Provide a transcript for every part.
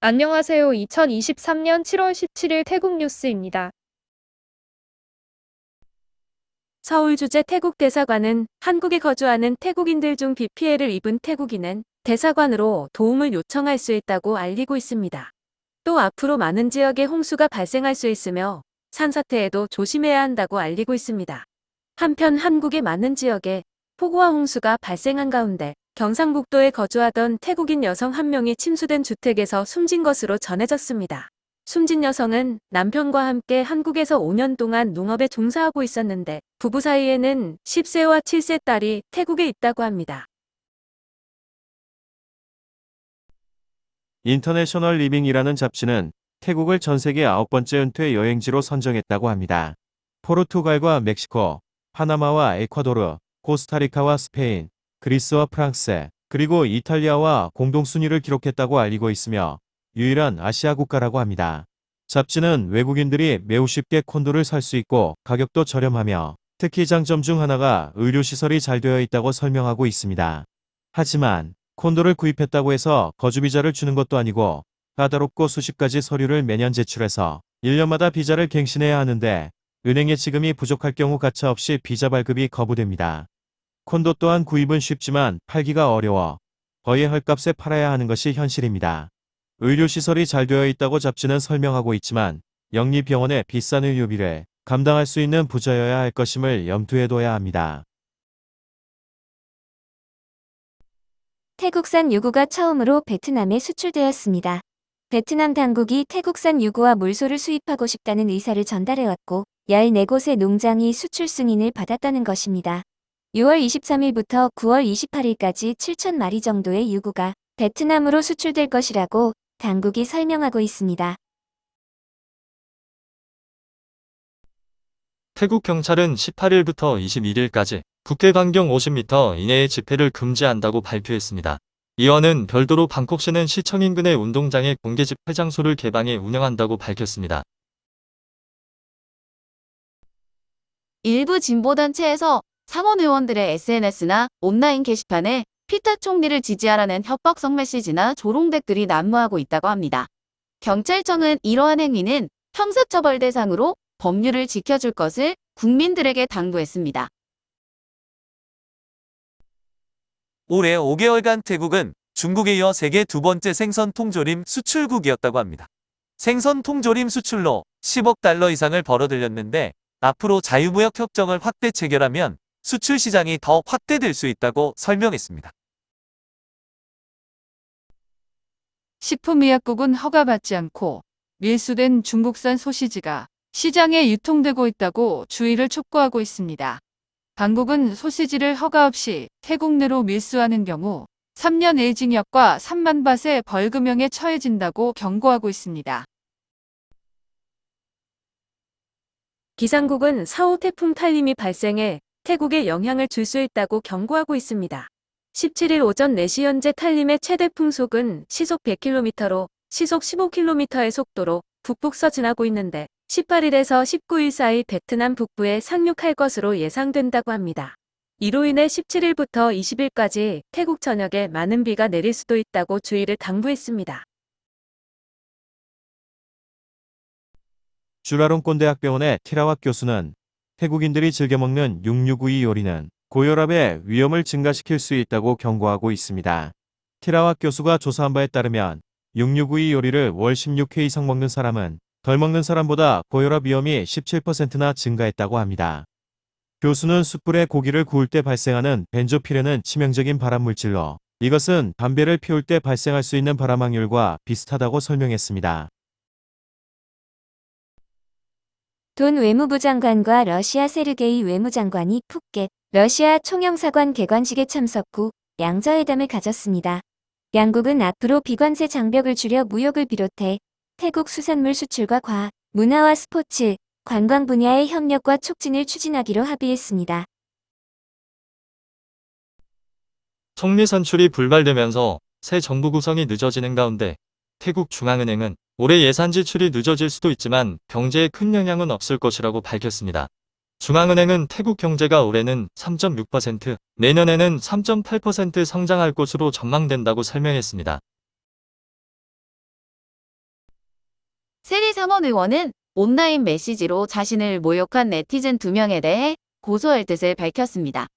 안녕하세요. 2023년 7월 17일 태국 뉴스입니다. 서울 주재 태국 대사관은 한국에 거주하는 태국인들 중 비 피해를 입은 태국인은 대사관으로 도움을 요청할 수 있다고 알리고 있습니다. 또 앞으로 많은 지역에 홍수가 발생할 수 있으며 산사태에도 조심해야 한다고 알리고 있습니다. 한편 한국의 많은 지역에 폭우와 홍수가 발생한 가운데 경상북도에 거주하던 태국인 여성 한 명이 침수된 주택에서 숨진 것으로 전해졌습니다. 숨진 여성은 남편과 함께 한국에서 5년 동안 농업에 종사하고 있었는데 부부 사이에는 10세와 7세 딸이 태국에 있다고 합니다. 인터내셔널 리빙이라는 잡지는 태국을 전 세계 9번째 은퇴 여행지로 선정했다고 합니다. 포르투갈과 멕시코, 파나마와 에콰도르, 코스타리카와 스페인, 그리스와 프랑스, 그리고 이탈리아와 공동 순위를 기록했다고 알리고 있으며 유일한 아시아 국가라고 합니다. 잡지는 외국인들이 매우 쉽게 콘도를 살 수 있고 가격도 저렴하며 특히 장점 중 하나가 의료시설이 잘 되어 있다고 설명하고 있습니다. 하지만 콘도를 구입했다고 해서 거주비자를 주는 것도 아니고 까다롭고 수십 가지 서류를 매년 제출해서 1년마다 비자를 갱신해야 하는데 은행에 지금이 부족할 경우 가차없이 비자 발급이 거부됩니다. 콘도 또한 구입은 쉽지만 팔기가 어려워 거의 헐값에 팔아야 하는 것이 현실입니다. 의료시설이 잘 되어 있다고 잡지는 설명하고 있지만 영리병원의 비싼 의료비를 감당할 수 있는 부자여야 할 것임을 염두에 둬야 합니다. 태국산 유구가 처음으로 베트남에 수출되었습니다. 베트남 당국이 태국산 유구와 물소를 수입하고 싶다는 의사를 전달해왔고 14곳의 농장이 수출 승인을 받았다는 것입니다. 6월 23일부터 9월 28일까지 7,000마리 정도의 유구가 베트남으로 수출될 것이라고 당국이 설명하고 있습니다. 태국 경찰은 18일부터 21일까지 국회 반경 50m 이내의 집회를 금지한다고 발표했습니다. 이와는 별도로 방콕시는 시청 인근의 운동장에 공개 집회 장소를 개방해 운영한다고 밝혔습니다. 일부 진보단체에서 상원 의원들의 SNS나 온라인 게시판에 피타 총리를 지지하라는 협박성 메시지나 조롱 댓글이 난무하고 있다고 합니다. 경찰청은 이러한 행위는 형사처벌 대상으로 법률을 지켜줄 것을 국민들에게 당부했습니다. 올해 5개월간 태국은 중국에 이어 세계 두 번째 생선 통조림 수출국이었다고 합니다. 생선 통조림 수출로 10억 달러 이상을 벌어들였는데 앞으로 자유무역 협정을 확대 체결하면 수출 시장이 더 확대될 수 있다고 설명했습니다. 식품의약국은 허가받지 않고 밀수된 중국산 소시지가 시장에 유통되고 있다고 주의를 촉구하고 있습니다. 당국은 소시지를 허가 없이 태국 내로 밀수하는 경우 3년의 징역과 3만 바트의 벌금형에 처해진다고 경고하고 있습니다. 기상국은 4호 태풍 탈림이 발생해 태국에 영향을 줄 수 있다고 경고하고 있습니다. 17일 오전 4시 현재 탈림의 최대 풍속은 시속 100km로 시속 15km의 속도로 북북서 지나고 있는데 18일에서 19일 사이 베트남 북부에 상륙할 것으로 예상된다고 합니다. 이로 인해 17일부터 20일까지 태국 전역에 많은 비가 내릴 수도 있다고 주의를 당부했습니다. 주라롱꼰대학병원의 티라왁 교수는 태국인들이 즐겨 먹는 6692 요리는 고혈압의 위험을 증가시킬 수 있다고 경고하고 있습니다. 티라왁 교수가 조사한 바에 따르면 6692 요리를 월 16회 이상 먹는 사람은 덜 먹는 사람보다 고혈압 위험이 17%나 증가했다고 합니다. 교수는 숯불에 고기를 구울 때 발생하는 벤조피렌은 치명적인 발암물질로 이것은 담배를 피울 때 발생할 수 있는 발암 확률과 비슷하다고 설명했습니다. 돈 외무부 장관과 러시아 세르게이 외무장관이 푸켓 러시아 총영사관 개관식에 참석 후 양자회담을 가졌습니다. 양국은 앞으로 비관세 장벽을 줄여 무역을 비롯해 태국 수산물 수출과 과학, 문화와 스포츠, 관광 분야의 협력과 촉진을 추진하기로 합의했습니다. 총리 선출이 불발되면서 새 정부 구성이 늦어지는 가운데 태국 중앙은행은 올해 예산 지출이 늦어질 수도 있지만 경제에 큰 영향은 없을 것이라고 밝혔습니다. 중앙은행은 태국 경제가 올해는 3.6%, 내년에는 3.8% 성장할 것으로 전망된다고 설명했습니다. 세리 상원 의원은 온라인 메시지로 자신을 모욕한 네티즌 2명에 대해 고소할 뜻을 밝혔습니다.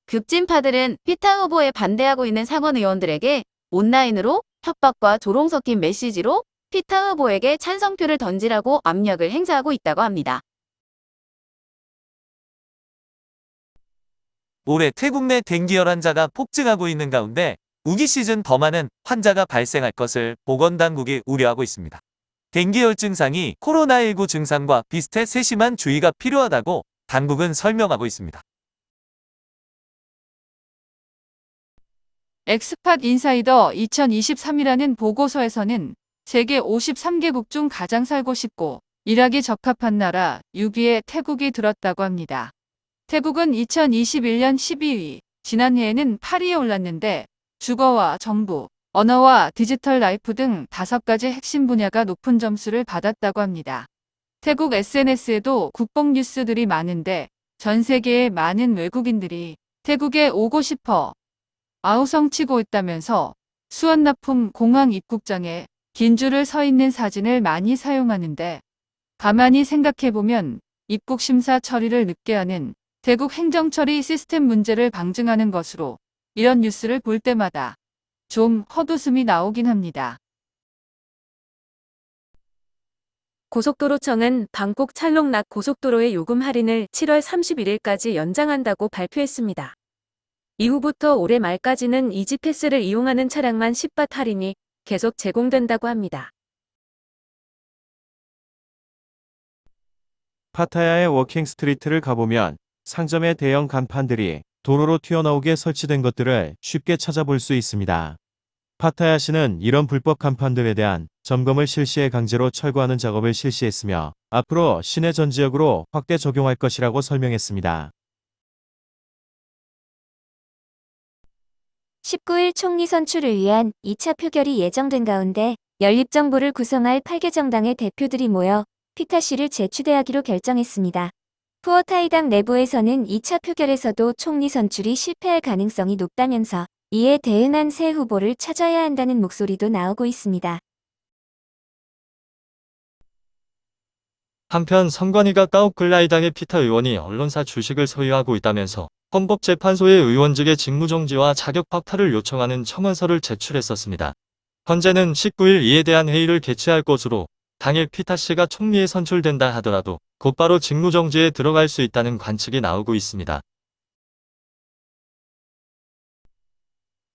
급진파들은 피타 후보에 반대하고 있는 상원 의원들에게 온라인으로 협박과 조롱 섞인 메시지로 피타 후보에게 찬성표를 던지라고 압력을 행사하고 있다고 합니다. 올해 태국 내 댕기열 환자가 폭증하고 있는 가운데 우기 시즌 더 많은 환자가 발생할 것을 보건당국이 우려하고 있습니다. 댕기열 증상이 코로나19 증상과 비슷해 세심한 주의가 필요하다고 당국은 설명하고 있습니다. 엑스팟 인사이더 2023이라는 보고서에서는 세계 53개국 중 가장 살고 싶고 일하기 적합한 나라 6위에 태국이 들었다고 합니다. 태국은 2021년 12위, 지난해에는 8위에 올랐는데 주거와 정부, 언어와 디지털 라이프 등 5가지 핵심 분야가 높은 점수를 받았다고 합니다. 태국 SNS에도 국뽕 뉴스들이 많은데 전 세계의 많은 외국인들이 태국에 오고 싶어 아우성치고 있다면서 수원납품 공항 입국장에 긴 줄을 서 있는 사진을 많이 사용하는데 가만히 생각해보면 입국 심사 처리를 늦게 하는 태국 행정처리 시스템 문제를 방증하는 것으로 이런 뉴스를 볼 때마다 좀 헛웃음이 나오긴 합니다. 고속도로청은 방콕 찰롱락 고속도로의 요금 할인을 7월 31일까지 연장한다고 발표했습니다. 이후부터 올해 말까지는 이지패스를 이용하는 차량만 10밭 할인이 계속 제공된다고 합니다. 파타야의 워킹 스트리트를 가보면 상점의 대형 간판들이 도로로 튀어나오게 설치된 것들을 쉽게 찾아볼 수 있습니다. 파타야시는 이런 불법 간판들에 대한 점검을 실시해 강제로 철거하는 작업을 실시했으며 앞으로 시내 전 지역으로 확대 적용할 것이라고 설명했습니다. 19일 총리 선출을 위한 2차 표결이 예정된 가운데 연립정부를 구성할 8개 정당의 대표들이 모여 피타씨를 재추대하기로 결정했습니다. 푸어타이당 내부에서는 2차 표결에서도 총리 선출이 실패할 가능성이 높다면서 이에 대응한 새 후보를 찾아야 한다는 목소리도 나오고 있습니다. 한편 선관위가 따오클라이당의 피타 의원이 언론사 주식을 소유하고 있다면서 헌법재판소의 의원직의 직무정지와 자격 박탈을 요청하는 청원서를 제출했었습니다. 현재는 19일 이에 대한 회의를 개최할 것으로 당일 피타 씨가 총리에 선출된다 하더라도 곧바로 직무정지에 들어갈 수 있다는 관측이 나오고 있습니다.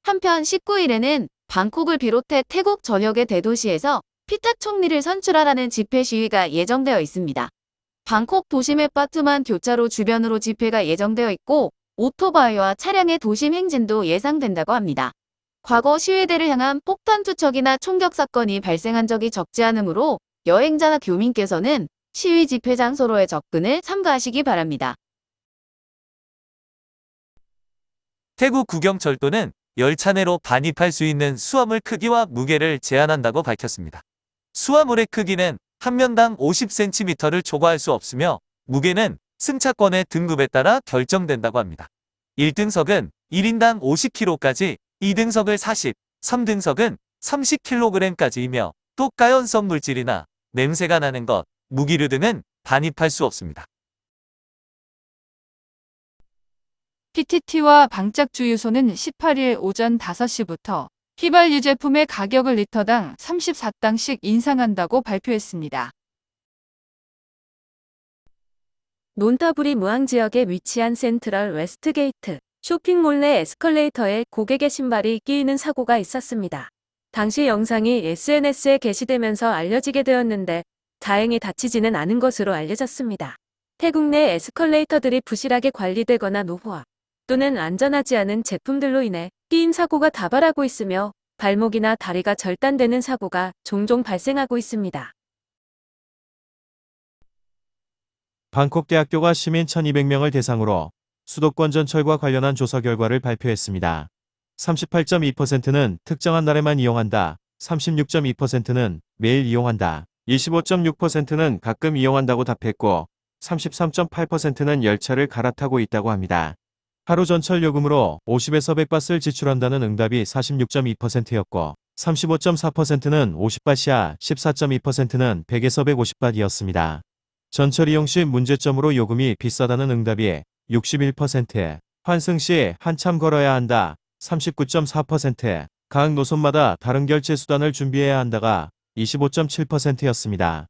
한편 19일에는 방콕을 비롯해 태국 전역의 대도시에서 피타 총리를 선출하라는 집회 시위가 예정되어 있습니다. 방콕 도심의 빠투만 교차로 주변으로 집회가 예정되어 있고 오토바이와 차량의 도심 행진도 예상된다고 합니다. 과거 시위대를 향한 폭탄 투척이나 총격 사건이 발생한 적이 적지 않으므로 여행자나 교민께서는 시위 집회 장소로의 접근을 삼가하시기 바랍니다. 태국 국영철도는 열차 내로 반입할 수 있는 수화물 크기와 무게를 제한한다고 밝혔습니다. 수화물의 크기는 한 면당 50cm를 초과할 수 없으며 무게는 승차권의 등급에 따라 결정된다고 합니다. 1등석은 1인당 50kg까지, 2등석을 40, 3등석은 30kg까지이며 또 가연성 물질이나 냄새가 나는 것, 무기류 등은 반입할 수 없습니다. PTT와 방짝주유소는 18일 오전 5시부터 휘발유 제품의 가격을 리터당 34당씩 인상한다고 발표했습니다. 논타부리 무항지역에 위치한 센트럴 웨스트게이트 쇼핑몰 내 에스컬레이터에 고객의 신발이 끼이는 사고가 있었습니다. 당시 영상이 SNS에 게시되면서 알려지게 되었는데 다행히 다치지는 않은 것으로 알려졌습니다. 태국 내 에스컬레이터들이 부실하게 관리되거나 노후화 또는 안전하지 않은 제품들로 인해 끼임 사고가 다발하고 있으며 발목이나 다리가 절단되는 사고가 종종 발생하고 있습니다. 방콕 대학교가 시민 1200명을 대상으로 수도권 전철과 관련한 조사 결과를 발표했습니다. 38.2%는 특정한 날에만 이용한다, 36.2%는 매일 이용한다, 25.6%는 가끔 이용한다고 답했고 33.8%는 열차를 갈아타고 있다고 합니다. 하루 전철 요금으로 50에서 100바트를 지출한다는 응답이 46.2%였고 35.4%는 50밭이야 14.2%는 100에서 150밭이었습니다. 전철 이용 시 문제점으로 요금이 비싸다는 응답이 61%, 환승 시 한참 걸어야 한다 39.4%, 각 노선마다 다른 결제 수단을 준비해야 한다가 25.7%였습니다.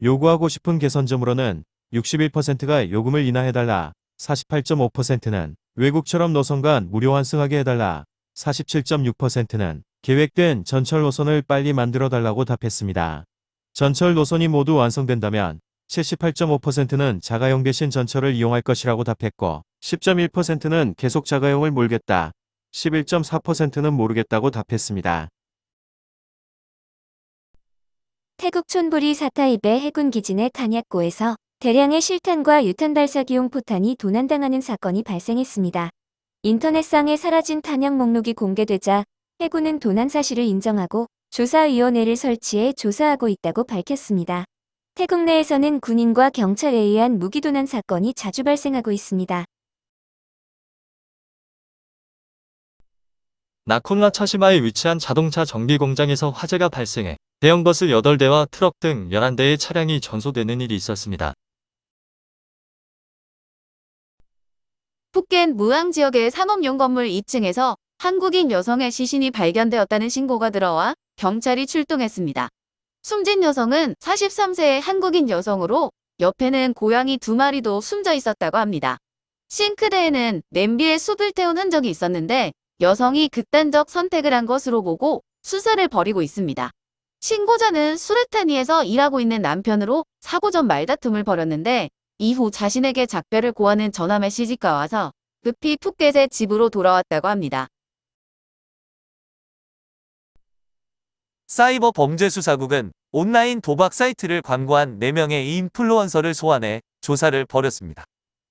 요구하고 싶은 개선점으로는 61%가 요금을 인하해달라, 48.5%는 외국처럼 노선 간 무료 환승하게 해달라, 47.6%는 계획된 전철 노선을 빨리 만들어달라고 답했습니다. 전철 노선이 모두 완성된다면 78.5%는 자가용 대신 전철을 이용할 것이라고 답했고 10.1%는 계속 자가용을 몰겠다, 11.4%는 모르겠다고 답했습니다. 태국 촌부리 사타입의 해군기지 내 탄약고에서 대량의 실탄과 유탄 발사기용 포탄이 도난당하는 사건이 발생했습니다. 인터넷상에 사라진 탄약 목록이 공개되자 해군은 도난 사실을 인정하고 조사위원회를 설치해 조사하고 있다고 밝혔습니다. 태국 내에서는 군인과 경찰에 의한 무기도난 사건이 자주 발생하고 있습니다. 나콜라 차시마에 위치한 자동차 정비 공장에서 화재가 발생해 대형 버스 8대와 트럭 등 11대의 차량이 전소되는 일이 있었습니다. 푸켓 무앙 지역의 상업용 건물 2층에서 한국인 여성의 시신이 발견되었다는 신고가 들어와 경찰이 출동했습니다. 숨진 여성은 43세의 한국인 여성으로 옆에는 고양이 2마리도 숨져 있었다고 합니다. 싱크대에는 냄비에 숲을 태운 흔적이 있었는데 여성이 극단적 선택을 한 것으로 보고 수사를 벌이고 있습니다. 신고자는 수르타니에서 일하고 있는 남편으로 사고 전 말다툼을 벌였는데 이후 자신에게 작별을 고하는 전화 메시지가 와서 급히 푸켓의 집으로 돌아왔다고 합니다. 사이버 범죄 수사국은 온라인 도박 사이트를 광고한 4명의 인플루언서를 소환해 조사를 벌였습니다.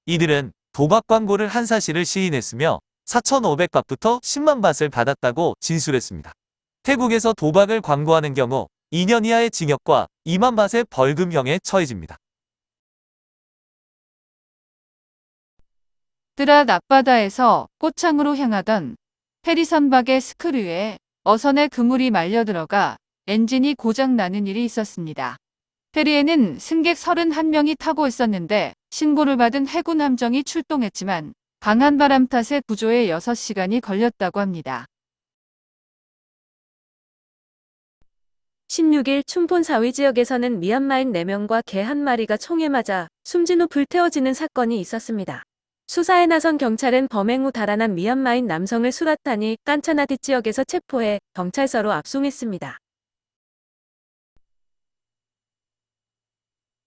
이들은 도박 광고를 한 사실을 시인했으며 4,500밭부터 10만 밭을 받았다고 진술했습니다. 태국에서 도박을 광고하는 경우 2년 이하의 징역과 2만 밭의 벌금형에 처해집니다. 뜨랏 앞바다에서 꽃창으로 향하던 페리 선박의 스크류에 어선의 그물이 말려 들어가 엔진이 고장 나는 일이 있었습니다. 페리에는 승객 31명이 타고 있었는데 신고를 받은 해군 함정이 출동했지만 강한 바람 탓에 구조에 6시간이 걸렸다고 합니다. 16일 춘폰 사위 지역에서는 미얀마인 4명과 개 1마리가 총에 맞아 숨진 후 불태워지는 사건이 있었습니다. 수사에 나선 경찰은 범행 후 달아난 미얀마인 남성을 수라타니 깐차나디 지역에서 체포해 경찰서로 압송했습니다.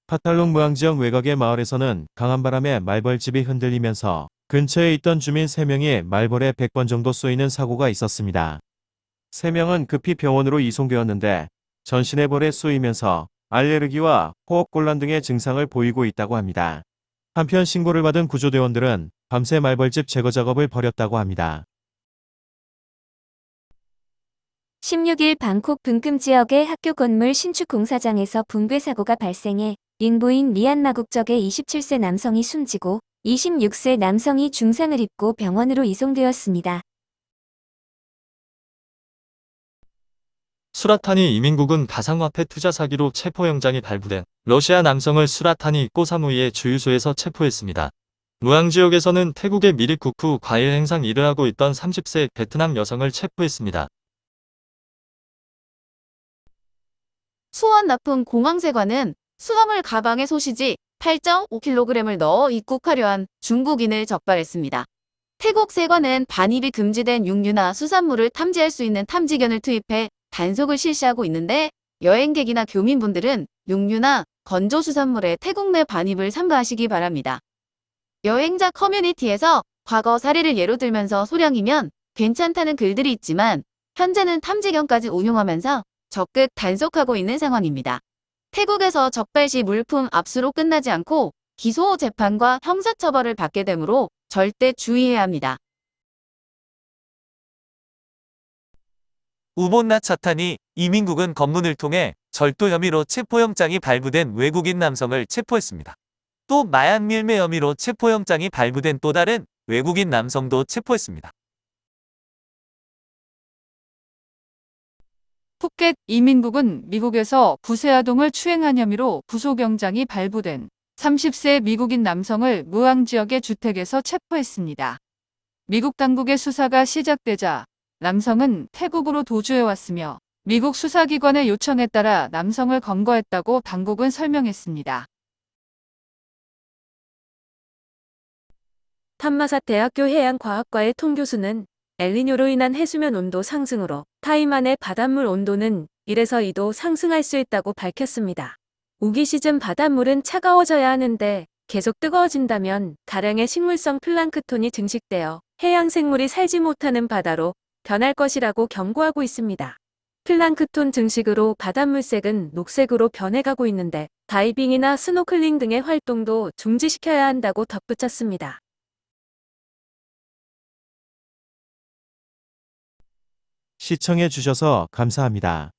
파탈롱 무앙 지역 외곽의 마을에서는 강한 바람에 말벌집이 흔들리면서 근처에 있던 주민 3명이 말벌에 100번 정도 쏘이는 사고가 있었습니다. 3명은 급히 병원으로 이송되었는데 전신에 벌에 쏘이면서 알레르기와 호흡곤란 등의 증상을 보이고 있다고 합니다. 한편 신고를 받은 구조대원들은 밤새 말벌집 제거 작업을 벌였다고 합니다. 16일 방콕 bunkum 지역의 학교 건물 신축 공사장에서 붕괴 사고가 발생해 인부인 미얀마 국적의 27세 남성이 숨지고 26세 남성이 중상을 입고 병원으로 이송되었습니다. 수라타니 이민국은 가상화폐 투자 사기로 체포영장이 발부된 러시아 남성을 수라타니 꼬사무이의 주유소에서 체포했습니다. 무앙 지역에서는 태국의 미립 국후 과일 행상 일을 하고 있던 30세 베트남 여성을 체포했습니다. 소원 납품 공항세관은 수화물 가방에 소시지 8.5kg을 넣어 입국하려 한 중국인을 적발했습니다. 태국 세관은 반입이 금지된 육류나 수산물을 탐지할 수 있는 탐지견을 투입해 단속을 실시하고 있는데 여행객이나 교민분들은 육류나 건조수산물의 태국 내 반입을 삼가하시기 바랍니다. 여행자 커뮤니티에서 과거 사례를 예로 들면서 소량이면 괜찮다는 글들이 있지만 현재는 탐지견까지 운용하면서 적극 단속하고 있는 상황입니다. 태국에서 적발 시 물품 압수로 끝나지 않고 기소 재판과 형사처벌을 받게 되므로 절대 주의해야 합니다. 우본나 차타니 이민국은 검문을 통해 절도 혐의로 체포영장이 발부된 외국인 남성을 체포했습니다. 또 마약 밀매 혐의로 체포영장이 발부된 또 다른 외국인 남성도 체포했습니다. 푸켓 이민국은 미국에서 부패아동을 추행한 혐의로 부소경장이 발부된 30세 미국인 남성을 무항 지역의 주택에서 체포했습니다. 미국 당국의 수사가 시작되자 남성은 태국으로 도주해왔으며 미국 수사기관의 요청에 따라 남성을 검거했다고 당국은 설명했습니다. 탐마사 대학교 해양과학과의 통 교수는 엘니뇨로 인한 해수면 온도 상승으로 타이만의 바닷물 온도는 1에서 2도 상승할 수 있다고 밝혔습니다. 우기 시즌 바닷물은 차가워져야 하는데 계속 뜨거워진다면 다량의 식물성 플랑크톤이 증식되어 해양 생물이 살지 못하는 바다로 변할 것이라고 경고하고 있습니다. 플랑크톤 증식으로 바닷물색은 녹색으로 변해가고 있는데 다이빙이나 스노클링 등의 활동도 중지시켜야 한다고 덧붙였습니다. 시청해 주셔서 감사합니다.